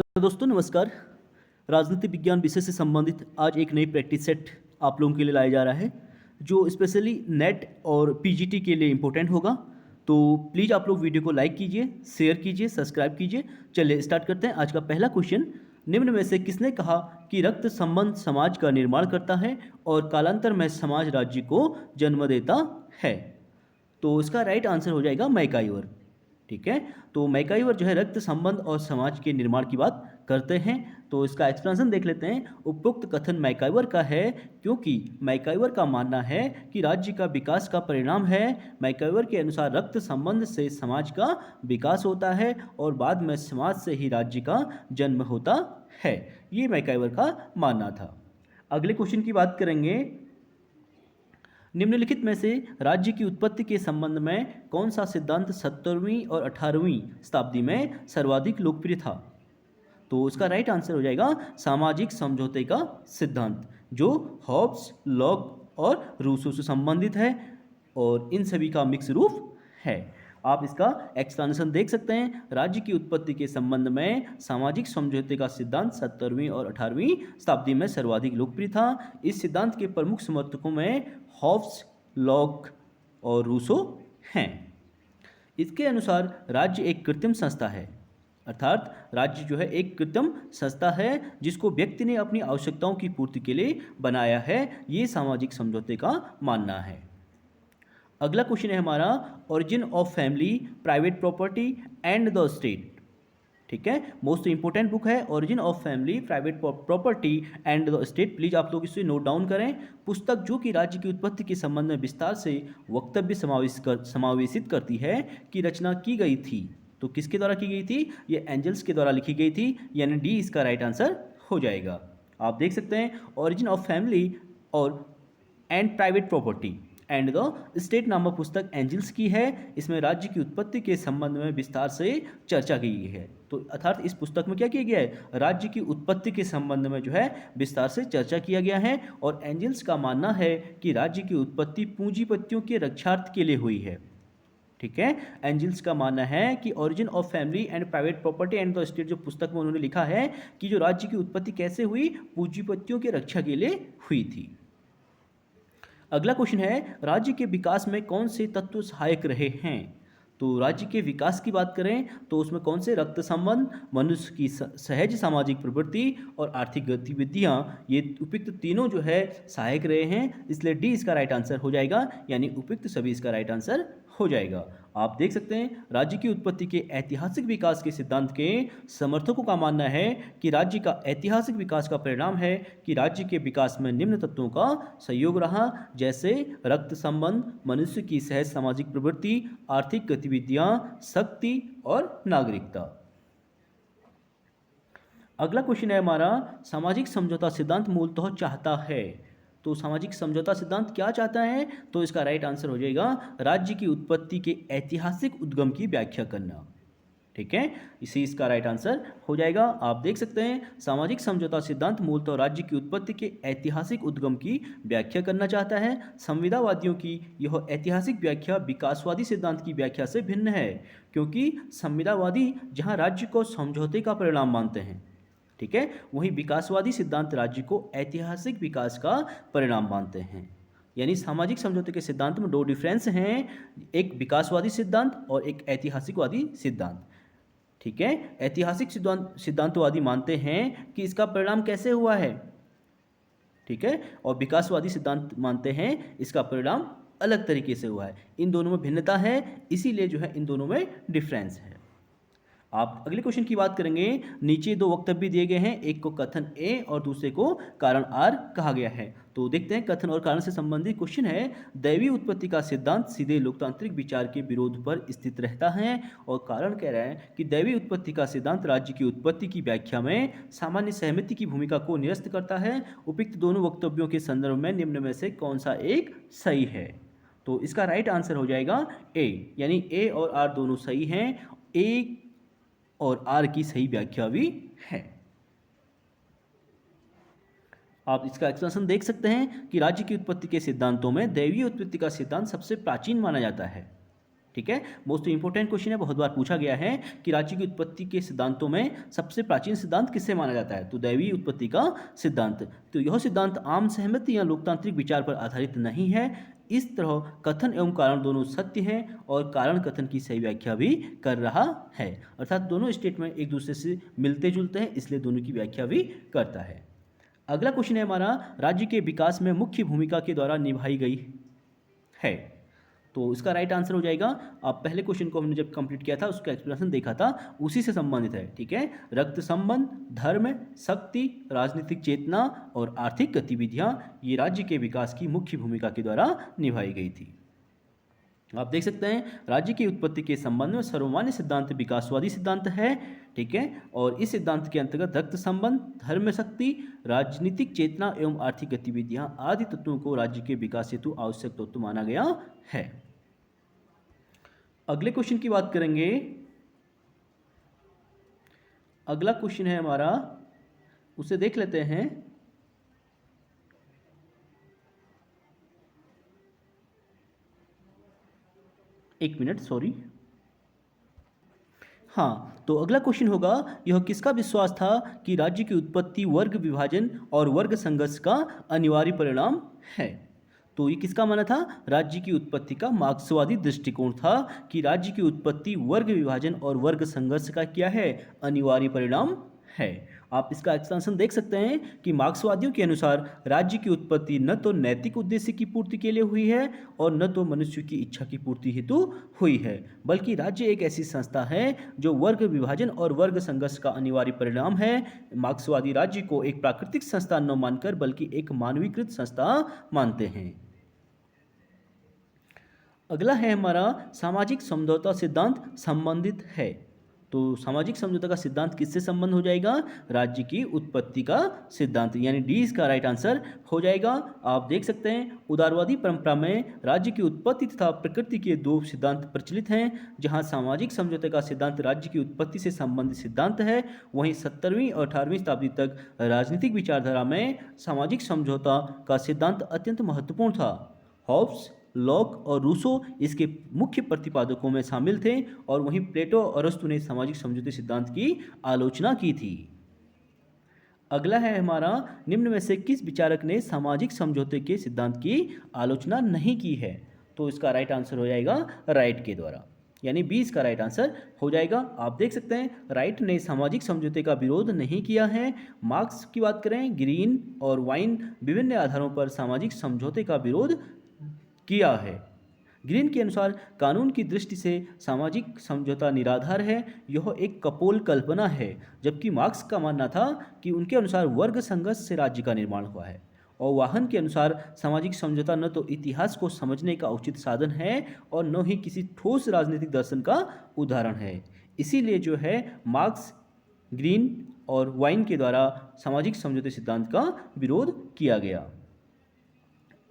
तो दोस्तों नमस्कार। राजनीति विज्ञान विषय से संबंधित आज एक नई प्रैक्टिस सेट आप लोगों के लिए लाया जा रहा है, जो स्पेशली नेट और पीजीटी के लिए इम्पोर्टेंट होगा। तो प्लीज़ आप लोग वीडियो को लाइक कीजिए, शेयर कीजिए, सब्सक्राइब कीजिए। चलिए स्टार्ट करते हैं। आज का पहला क्वेश्चन, निम्न में से किसने कहा कि रक्त संबंध समाज का निर्माण करता है और कालांतर में समाज राज्य को जन्म देता है? तो इसका राइट आंसर हो जाएगा मैकाइवर। ठीक है, तो मैकाइवर जो है रक्त संबंध और समाज के निर्माण की बात करते हैं। तो इसका एक्सप्लेनेशन देख लेते हैं। उपरोक्त कथन मैकाइवर का है क्योंकि मैकाइवर का मानना है कि राज्य का विकास का परिणाम है। मैकाइवर के अनुसार रक्त संबंध से समाज का विकास होता है और बाद में समाज से ही राज्य का जन्म होता है। ये मैकाइवर का मानना था। अगले क्वेश्चन की बात करेंगे। निम्नलिखित में से राज्य की उत्पत्ति के संबंध में कौन सा सिद्धांत 17वीं और 18वीं शताब्दी में सर्वाधिक लोकप्रिय था? तो इसका राइट आंसर हो जाएगा सामाजिक समझौते का सिद्धांत, जो हॉब्स, लॉक और रूसो से संबंधित है और इन सभी का मिक्स रूप है। आप इसका एक्सप्लेनेशन देख सकते हैं। राज्य की उत्पत्ति के संबंध में सामाजिक समझौते का सिद्धांत 17वीं और 18वीं शताब्दी में सर्वाधिक लोकप्रिय था। इस सिद्धांत के प्रमुख समर्थकों में हॉब्स, लॉक और रूसो हैं। इसके अनुसार राज्य एक कृत्रिम संस्था है, अर्थात राज्य जो है एक कृत्रिम संस्था है जिसको व्यक्ति ने अपनी आवश्यकताओं की पूर्ति के लिए बनाया है। ये सामाजिक समझौते का मानना है। अगला क्वेश्चन है हमारा, origin of family, private property and the state. ठीक है, मोस्ट इंपोर्टेंट बुक है origin of family, private property and the state. Please आप लोग इसे नोट डाउन करें। पुस्तक जो कि राज्य की उत्पत्ति के संबंध में विस्तार से वक्तव्य समावेशित करती है की रचना की गई थी। तो किसके द्वारा की गई थी? ये एंजल्स के द्वारा लिखी गई थी, यानी डी इसका राइट आंसर हो जाएगा। आप देख सकते हैं ओरिजिन ऑफ फैमिली और and private property and the state नामक पुस्तक एंजल्स की है। इसमें राज्य की उत्पत्ति के संबंध में विस्तार से चर्चा की गई है। तो अर्थात इस पुस्तक में क्या किया गया है? राज्य की उत्पत्ति के संबंध में जो है विस्तार से चर्चा किया गया है। और एंजल्स का मानना है कि राज्य की उत्पत्ति पूंजीपतियों के रक्षार्थ के लिए हुई है। ठीक है, एंजल्स का मानना है कि origin of family and private property and the state जो पुस्तक में उन्होंने लिखा है कि जो राज्य की उत्पत्ति कैसे हुई, पूंजीपतियों के रक्षा के लिए हुई थी। अगला क्वेश्चन है, राज्य के विकास में कौन से तत्व सहायक रहे हैं? तो राज्य के विकास की बात करें तो उसमें कौन से रक्त संबंध, मनुष्य की सहज सामाजिक प्रवृत्ति और आर्थिक गतिविधियां, ये उपयुक्त तीनों जो है सहायक रहे हैं। इसलिए डी इसका राइट आंसर हो जाएगा, यानी उपयुक्त सभी इसका राइट आंसर हो जाएगा। आप देख सकते हैं राज्य की उत्पत्ति के ऐतिहासिक विकास के सिद्धांत के समर्थकों का मानना है कि राज्य का ऐतिहासिक विकास का परिणाम है कि राज्य के विकास में निम्न तत्वों का सहयोग रहा, जैसे रक्त संबंध, मनुष्य की सहज सामाजिक प्रवृत्ति, आर्थिक गतिविधियां, शक्ति और नागरिकता। अगला क्वेश्चन है हमारा, सामाजिक समझौता सिद्धांत मूलतः चाहता है। तो सामाजिक समझौता सिद्धांत क्या चाहता है? तो इसका राइट आंसर हो जाएगा राज्य की उत्पत्ति के ऐतिहासिक उद्गम की व्याख्या करना। ठीक है, इसी इसका राइट आंसर हो जाएगा। आप देख सकते हैं सामाजिक समझौता सिद्धांत मूलतः राज्य की उत्पत्ति के ऐतिहासिक उद्गम की व्याख्या करना चाहता है। संविदावादियों की यह ऐतिहासिक व्याख्या विकासवादी सिद्धांत की व्याख्या से भिन्न है, क्योंकि संविदावादी जहां राज्य को समझौते का परिणाम मानते हैं, ठीक है, वहीं विकासवादी सिद्धांत राज्य को ऐतिहासिक विकास का परिणाम मानते हैं। यानी सामाजिक समझौते के सिद्धांत में दो डिफरेंस हैं, एक विकासवादी सिद्धांत और एक ऐतिहासिकवादी सिद्धांत। ठीक है, ऐतिहासिक सिद्धांतवादी मानते हैं कि इसका परिणाम कैसे हुआ है, ठीक है, और विकासवादी सिद्धांत मानते हैं इसका परिणाम अलग तरीके से हुआ है। इन दोनों में भिन्नता है, इसीलिए जो है इन दोनों में डिफरेंस है। आप अगले क्वेश्चन की बात करेंगे। नीचे दो वक्तव्य दिए गए हैं, एक को कथन ए और दूसरे को कारण आर कहा गया है। तो देखते हैं, कथन और कारण से संबंधित क्वेश्चन है। दैवीय उत्पत्ति का सिद्धांत सीधे लोकतांत्रिक विचार के विरोध पर स्थित रहता है। और कारण कह रहा है कि दैवीय उत्पत्ति का सिद्धांत राज्य की उत्पत्ति की व्याख्या में सामान्य सहमति की भूमिका को निरस्त करता है। उपयुक्त दोनों वक्तव्यों के संदर्भ में निम्न में से कौन सा एक सही है? तो इसका राइट आंसर हो जाएगा ए, यानी ए और आर दोनों सही हैं। ए और आर की सही व्याख्या भी है। आप इसका एक्सप्लेनेशन देख सकते हैं कि राज्य की उत्पत्ति के सिद्धांतों में दैवीय उत्पत्ति का सिद्धांत सबसे प्राचीन माना जाता है। ठीक है, मोस्ट इंपॉर्टेंट क्वेश्चन है, बहुत बार पूछा गया है कि राज्य की उत्पत्ति के सिद्धांतों में सबसे प्राचीन सिद्धांत किससे माना जाता है? तो दैवीय उत्पत्ति का सिद्धांत। तो यह सिद्धांत आम सहमति या लोकतांत्रिक विचार पर आधारित नहीं है। इस तरह कथन एवं कारण दोनों सत्य हैं और कारण कथन की सही व्याख्या भी कर रहा है, अर्थात दोनों स्टेटमेंट एक दूसरे से मिलते जुलते हैं, इसलिए दोनों की व्याख्या भी करता है। अगला क्वेश्चन है हमारा, राज्य के विकास में मुख्य भूमिका के द्वारा निभाई गई है। तो इसका राइट आंसर हो जाएगा, आप पहले क्वेश्चन को हमने जब कंप्लीट किया था उसका एक्सप्लेनेशन देखा था, उसी से संबंधित है। ठीक है, रक्त संबंध, धर्म, शक्ति, राजनीतिक चेतना और आर्थिक गतिविधियां ये राज्य के विकास की मुख्य भूमिका के द्वारा निभाई गई थी। आप देख सकते हैं राज्य की उत्पत्ति के संबंध में सर्वमान्य सिद्धांत विकासवादी सिद्धांत है। ठीक है, और इस सिद्धांत के अंतर्गत रक्त संबंध, धर्म शक्ति, राजनीतिक चेतना एवं आर्थिक गतिविधियां आदि तत्वों को राज्य के विकास हेतु आवश्यक तत्व माना गया है। अगले क्वेश्चन की बात करेंगे। अगला क्वेश्चन है हमारा, उसे देख लेते हैं। एक मिनट, सॉरी। हाँ, तो अगला क्वेश्चन होगा, यह किसका विश्वास था कि राज्य की उत्पत्ति वर्ग विभाजन और वर्ग संघर्ष का अनिवार्य परिणाम है? तो ये किसका माना था? राज्य की उत्पत्ति का मार्क्सवादी दृष्टिकोण था कि राज्य की उत्पत्ति वर्ग विभाजन और वर्ग संघर्ष का क्या है? अनिवार्य परिणाम है। आप इसका एक्सटेंशन देख सकते हैं कि मार्क्सवादियों के अनुसार राज्य की उत्पत्ति न तो नैतिक उद्देश्य की पूर्ति के लिए हुई है और न तो मनुष्य की इच्छा की पूर्ति हेतु हुई है, बल्कि राज्य एक ऐसी संस्था है जो वर्ग विभाजन और वर्ग संघर्ष का अनिवार्य परिणाम है। मार्क्सवादी राज्य को एक प्राकृतिक संस्था न मानकर बल्कि एक मानवीकृत संस्था मानते हैं। अगला है हमारा, सामाजिक समझौता सिद्धांत संबंधित है। तो सामाजिक समझौता का सिद्धांत किससे संबंध हो जाएगा? राज्य की उत्पत्ति का सिद्धांत, यानी डी इसका राइट आंसर हो जाएगा। आप देख सकते हैं उदारवादी परंपरा में राज्य की उत्पत्ति तथा प्रकृति के दो सिद्धांत प्रचलित हैं। जहां सामाजिक समझौते का सिद्धांत राज्य की उत्पत्ति से संबंधित सिद्धांत है, वहीं 17वीं और 18वीं शताब्दी तक राजनीतिक विचारधारा में सामाजिक समझौता का सिद्धांत अत्यंत महत्वपूर्ण था। हॉब्स, लॉक और रूसो इसके मुख्य प्रतिपादकों में शामिल थे और वहीं प्लेटो और अरस्तु ने सामाजिक समझौते सिद्धांत की आलोचना की थी। अगला है हमारा, निम्न में से किस विचारक ने सामाजिक समझौते के सिद्धांत की आलोचना नहीं की है? तो इसका राइट आंसर हो जाएगा राइट के द्वारा, यानी 20 का राइट आंसर हो जाएगा। आप देख सकते हैं राइट ने सामाजिक समझौते का विरोध नहीं किया है। मार्क्स की बात करें, ग्रीन और वाइन विभिन्न आधारों पर सामाजिक समझौते का विरोध किया है। ग्रीन के अनुसार कानून की दृष्टि से सामाजिक समझौता निराधार है, यह एक कपोल कल्पना है, जबकि मार्क्स का मानना था कि उनके अनुसार वर्ग संघर्ष से राज्य का निर्माण हुआ है। और वाहन के अनुसार सामाजिक समझौता न तो इतिहास को समझने का उचित साधन है और न ही किसी ठोस राजनीतिक दर्शन का उदाहरण है। इसीलिए जो है मार्क्स, ग्रीन और वाइन के द्वारा सामाजिक समझौते सिद्धांत का विरोध किया गया।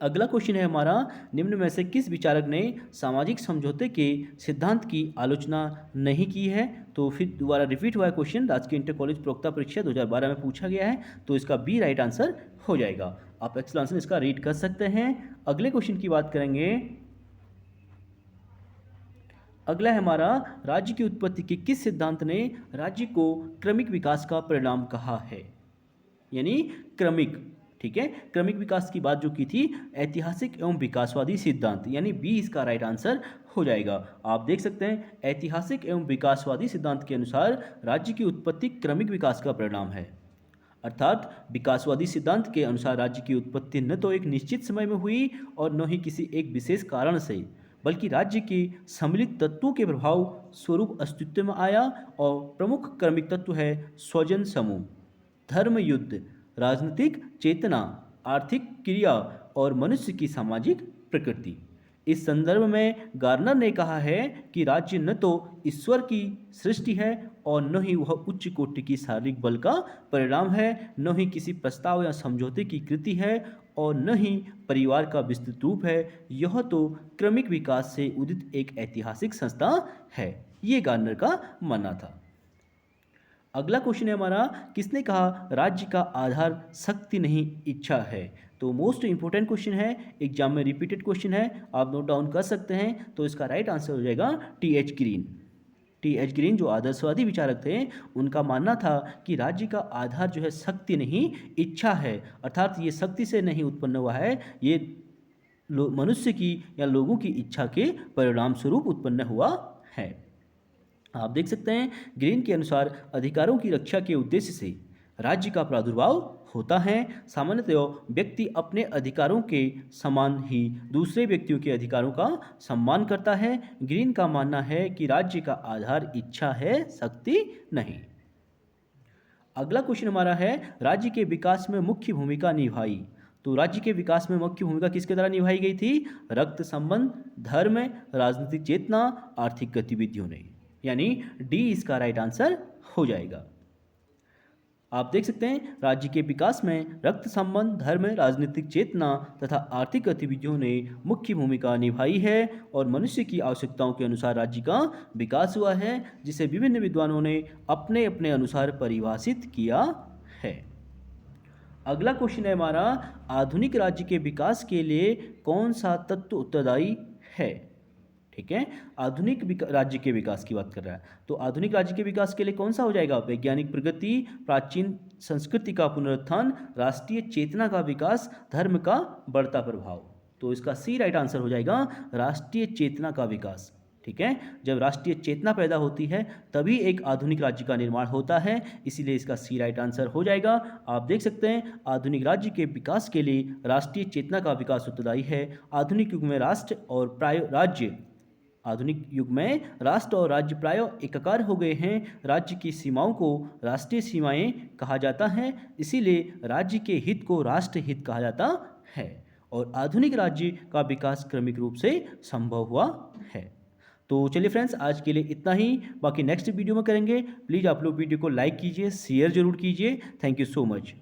अगला क्वेश्चन है हमारा, निम्न में से किस विचारक ने सामाजिक समझौते के सिद्धांत की आलोचना नहीं की है? तो फिर दोबारा रिपीट हुआ है क्वेश्चन, राजकीय इंटर कॉलेज प्रवक्ता परीक्षा 2012 में पूछा गया है, तो इसका बी राइट आंसर हो जाएगा। आप एक्सप्लेनेशन इसका रीड कर सकते हैं। अगले क्वेश्चन की बात करेंगे। अगला है हमारा, राज्य की उत्पत्ति के किस सिद्धांत ने राज्य को क्रमिक विकास का परिणाम कहा है? यानी क्रमिक, ठीक है, क्रमिक विकास की बात जो की थी, ऐतिहासिक एवं विकासवादी सिद्धांत, यानी बी इसका राइट आंसर हो जाएगा। आप देख सकते हैं ऐतिहासिक एवं विकासवादी सिद्धांत के अनुसार राज्य की उत्पत्ति क्रमिक विकास का परिणाम है, अर्थात विकासवादी सिद्धांत के अनुसार राज्य की उत्पत्ति न तो एक निश्चित समय में हुई और न ही किसी एक विशेष कारण से, बल्कि राज्य के सम्मिलित तत्वों के प्रभाव स्वरूप अस्तित्व में आया। और प्रमुख क्रमिक तत्व है स्वजन समूह, धर्म युद्ध, राजनीतिक चेतना, आर्थिक क्रिया और मनुष्य की सामाजिक प्रकृति। इस संदर्भ में गार्नर ने कहा है कि राज्य न तो ईश्वर की सृष्टि है और न ही वह उच्च कोटि की शारीरिक बल का परिणाम है, न ही किसी प्रस्ताव या समझौते की कृति है और न ही परिवार का विस्तृत रूप है। यह तो क्रमिक विकास से उदित एक ऐतिहासिक संस्था है, ये गार्नर का मानना था। अगला क्वेश्चन है हमारा, किसने कहा राज्य का आधार शक्ति नहीं इच्छा है? तो मोस्ट इंपॉर्टेंट क्वेश्चन है, एग्जाम में रिपीटेड क्वेश्चन है, आप नोट डाउन कर सकते हैं। तो इसका राइट आंसर हो जाएगा टी.एच. ग्रीन। टी.एच. ग्रीन जो आदर्शवादी विचारक थे, उनका मानना था कि राज्य का आधार जो है शक्ति नहीं इच्छा है, अर्थात ये शक्ति से नहीं उत्पन्न हुआ है, ये मनुष्य की या लोगों की इच्छा के परिणाम स्वरूप उत्पन्न हुआ है। आप देख सकते हैं ग्रीन के अनुसार अधिकारों की रक्षा के उद्देश्य से राज्य का प्रादुर्भाव होता है। सामान्यतः व्यक्ति अपने अधिकारों के समान ही दूसरे व्यक्तियों के अधिकारों का सम्मान करता है। ग्रीन का मानना है कि राज्य का आधार इच्छा है, शक्ति नहीं। अगला क्वेश्चन हमारा है, राज्य के विकास में मुख्य भूमिका निभाई। तो राज्य के विकास में मुख्य भूमिका किसके द्वारा निभाई गई थी? रक्त संबंध, धर्म, राजनीतिक चेतना, आर्थिक गतिविधियों ने, यानी डी इसका राइट आंसर हो जाएगा। आप देख सकते हैं राज्य के विकास में रक्त संबंध, धर्म, राजनीतिक चेतना तथा आर्थिक गतिविधियों ने मुख्य भूमिका निभाई है और मनुष्य की आवश्यकताओं के अनुसार राज्य का विकास हुआ है, जिसे विभिन्न विद्वानों ने अपने अपने अनुसार परिभाषित किया है। अगला क्वेश्चन है हमारा, आधुनिक राज्य के विकास के लिए कौन सा तत्व उत्तरदायी है? ठीक है, आधुनिक राज्य के विकास की बात कर रहा है, तो आधुनिक राज्य के विकास के लिए कौन सा हो जाएगा? वैज्ञानिक प्रगति, प्राचीन संस्कृति का पुनरुत्थान, राष्ट्रीय चेतना का विकास, धर्म का बढ़ता प्रभाव। तो इसका सी राइट आंसर हो जाएगा राष्ट्रीय चेतना का विकास। ठीक है, जब राष्ट्रीय चेतना पैदा होती है तभी एक आधुनिक राज्य का निर्माण होता है, इसीलिए इसका सी राइट आंसर हो जाएगा। आप देख सकते हैं आधुनिक राज्य के विकास के लिए राष्ट्रीय चेतना का विकास उत्तरदायी है। आधुनिक युग में राष्ट्र और राज्य प्राय एकाकार हो गए हैं। राज्य की सीमाओं को राष्ट्रीय सीमाएं कहा जाता है, इसीलिए राज्य के हित को राष्ट्र हित कहा जाता है और आधुनिक राज्य का विकास क्रमिक रूप से संभव हुआ है। तो चलिए फ्रेंड्स, आज के लिए इतना ही, बाकी नेक्स्ट वीडियो में करेंगे। प्लीज़ आप लोग वीडियो को लाइक कीजिए, शेयर जरूर कीजिए। Thank you so much.